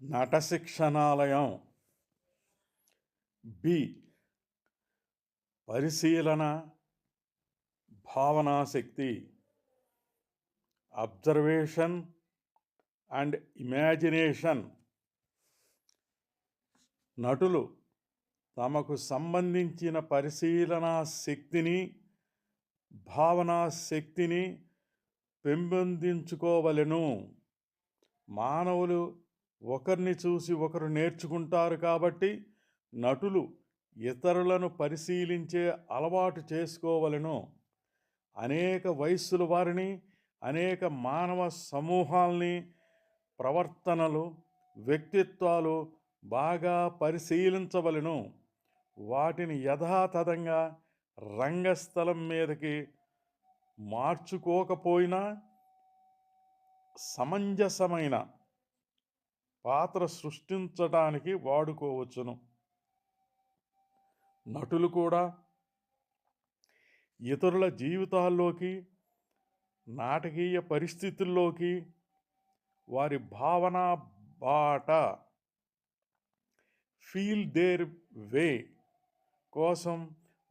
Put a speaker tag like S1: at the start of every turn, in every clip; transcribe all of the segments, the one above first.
S1: నట శిక్షణాలయం. బి. పరిశీలన, భావనాశక్తి. Observation and imagination. నటులు తమకు సంబంధించిన పరిశీలనా శక్తిని, భావనా శక్తిని పెంపొందించుకోవలెను. మానవులు ఒకరిని చూసి ఒకరు నేర్చుకుంటారు కాబట్టి నటులు ఇతరులను పరిశీలించే అలవాటు చేసుకోవలెను. అనేక వయస్సుల వారిని, అనేక మానవ సమూహాల్ని, ప్రవర్తనలు, వ్యక్తిత్వాలు బాగా పరిశీలించవలెను. వాటిని యథాతథంగా రంగస్థలం మీదకి మార్చుకోకపోయినా సమంజసమైన పాత్ర సృష్టించడానికి వాడుకోవచ్చును. నటులు కూడా ఇతరుల జీవితాల్లోకి, నాటకీయ పరిస్థితుల్లోకి వారి భావన బాట, ఫీల్ దేర్ వే కోసం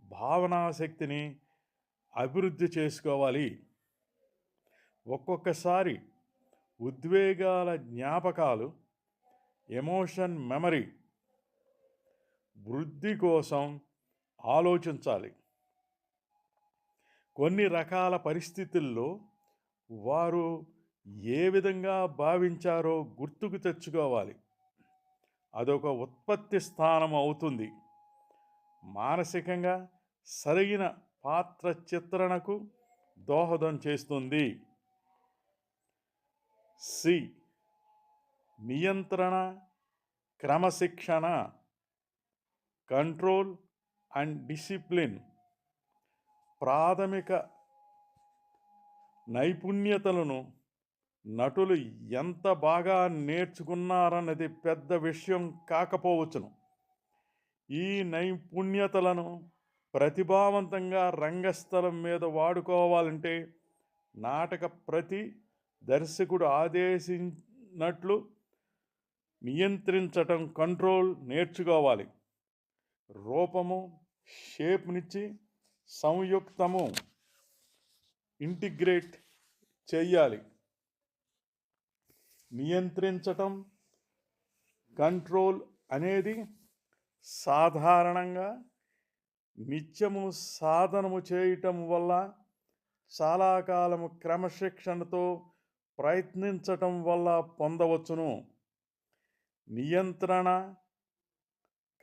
S1: భావనాశక్తిని అభివృద్ధి చేసుకోవాలి. ఒక్కొక్కసారి ఉద్వేగాల జ్ఞాపకాలు, ఎమోషన్ మెమరీ వృద్ధి కోసం ఆలోచించాలి. కొన్ని రకాల పరిస్థితుల్లో వారు ఏ విధంగా భావించారో గుర్తుకు తెచ్చుకోవాలి. అదొక ఉత్పత్తి స్థానం అవుతుంది. మానసికంగా సరైన పాత్ర చిత్రణకు దోహదం చేస్తుంది. సి. నియంత్రణ, క్రమశిక్షణ. Control and discipline. ప్రాథమిక నైపుణ్యతలను నటులు ఎంత బాగా నేర్చుకున్నారన్నది పెద్ద విషయం కాకపోవచ్చును. ఈ నైపుణ్యతలను ప్రతిభావంతంగా రంగస్థలం మీద వాడుకోవాలంటే నాటక ప్రతి దర్శకుడు ఆదేశించినట్లు నియంత్రించటం, కంట్రోల్ నేర్చుకోవాలి. రూపము, షేప్నిచ్చి సంయుక్తము, ఇంటిగ్రేట్ చెయ్యాలి. నియంత్రించటం, కంట్రోల్ అనేది సాధారణంగా నిత్యము సాధనము చేయటం వల్ల, చాలా కాలము క్రమశిక్షణతో ప్రయత్నించటం వల్ల పొందవచ్చును. నియంత్రణ,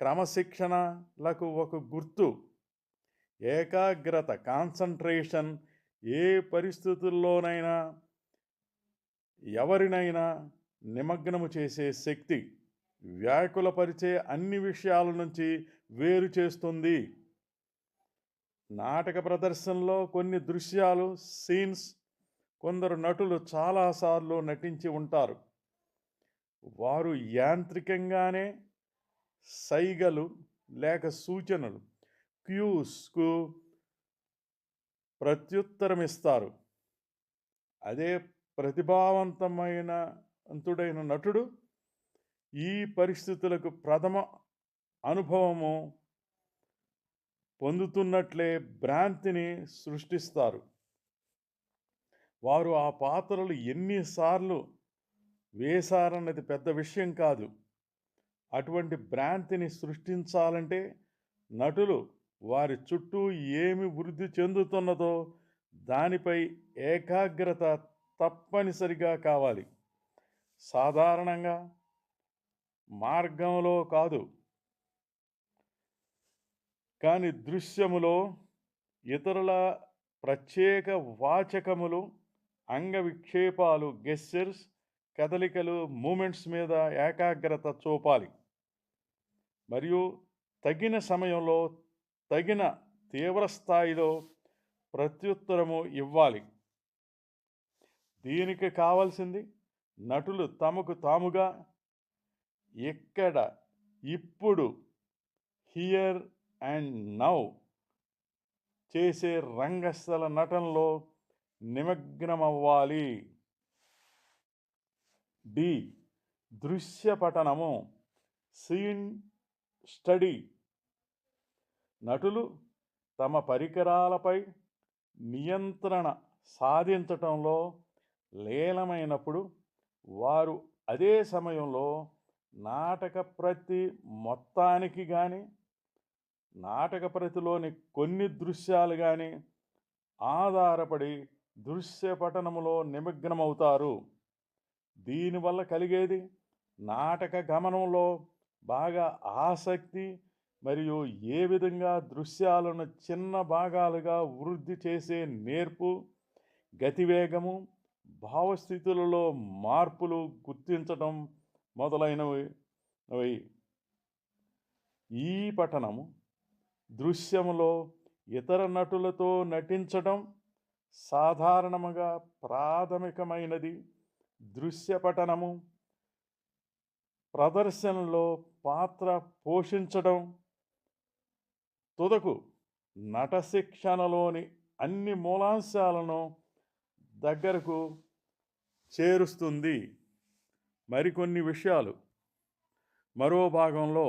S1: క్రమశిక్షణలకు ఒక గుర్తు ఏకాగ్రత, కాన్సంట్రేషన్. ఏ పరిస్థితుల్లోనైనా ఎవరినైనా నిమగ్నము చేసే శక్తి, వ్యాకులపరిచే అన్ని విషయాల నుంచి వేరు చేస్తుంది. నాటక ప్రదర్శనలో కొన్ని దృశ్యాలు, సీన్స్ కొందరు నటులు చాలాసార్లు నటించి ఉంటారు. వారు యాంత్రికంగానే సైగలు లేక సూచనలు, క్యూస్కు ప్రత్యుత్తరమిస్తారు. అదే ప్రతిభావంతమైన అంతుడైన నటుడు ఈ పరిస్థితులకు ప్రథమ అనుభవము పొందుతున్నట్లే భ్రాంతిని సృష్టిస్తారు. వారు ఆ పాత్రలు ఎన్నిసార్లు వేశారన్నది పెద్ద విషయం కాదు. అటువంటి భ్రాంతిని సృష్టించాలంటే నటులు వారి చుట్టూ ఏమి వృద్ధి చెందుతున్నదో దానిపై ఏకాగ్రత తప్పనిసరిగా కావాలి. సాధారణంగా మార్గంలో కాదు, కానీ దృశ్యములో ఇతరుల ప్రత్యేక వాచకములు, అంగ విక్షేపాలు, గెస్చర్స్, కదలికలు, మూమెంట్స్ మీద ఏకాగ్రత చూపాలి. మరియు తగిన సమయంలో, తగిన తీవ్రస్థాయిలో ప్రత్యుత్తరము ఇవ్వాలి. దీనికి కావాల్సింది నటులు తమకు తాముగా ఇక్కడ, ఇప్పుడు, హియర్ అండ్ నౌ చేసే రంగస్థల నటనలో నిమగ్నమవ్వాలి. డి. దృశ్య పఠనము, సీన్ స్టడీ. నటులు తమ పరికరాలపై నియంత్రణ సాధించటంలో లీనమైనప్పుడు వారు అదే సమయంలో నాటక ప్రతి మొత్తానికి కానీ నాటక ప్రతిలోని కొన్ని దృశ్యాలు కానీ ఆధారపడి దృశ్య పఠనములో నిమగ్నమవుతారు. దీనివల్ల కలిగేది నాటక గమనంలో బాగా ఆసక్తి మరియు ఏ విధంగా దృశ్యాలను చిన్న భాగాలుగా వృద్ధి చేసే నేర్పు, గతివేగము, భావస్థితులలో మార్పులు గుర్తించడం మొదలైనవి. ఈ పఠనము దృశ్యములో ఇతర నటులతో నటించడం సాధారణంగా ప్రాథమికమైనది. దృశ్య పఠనము ప్రదర్శనలో పాత్ర పోషించడం, తుదకు నట శిక్షణలోని అన్ని మూలాంశాలను దగ్గరకు చేరుస్తుంది. మరికొన్ని విషయాలు మరో భాగంలో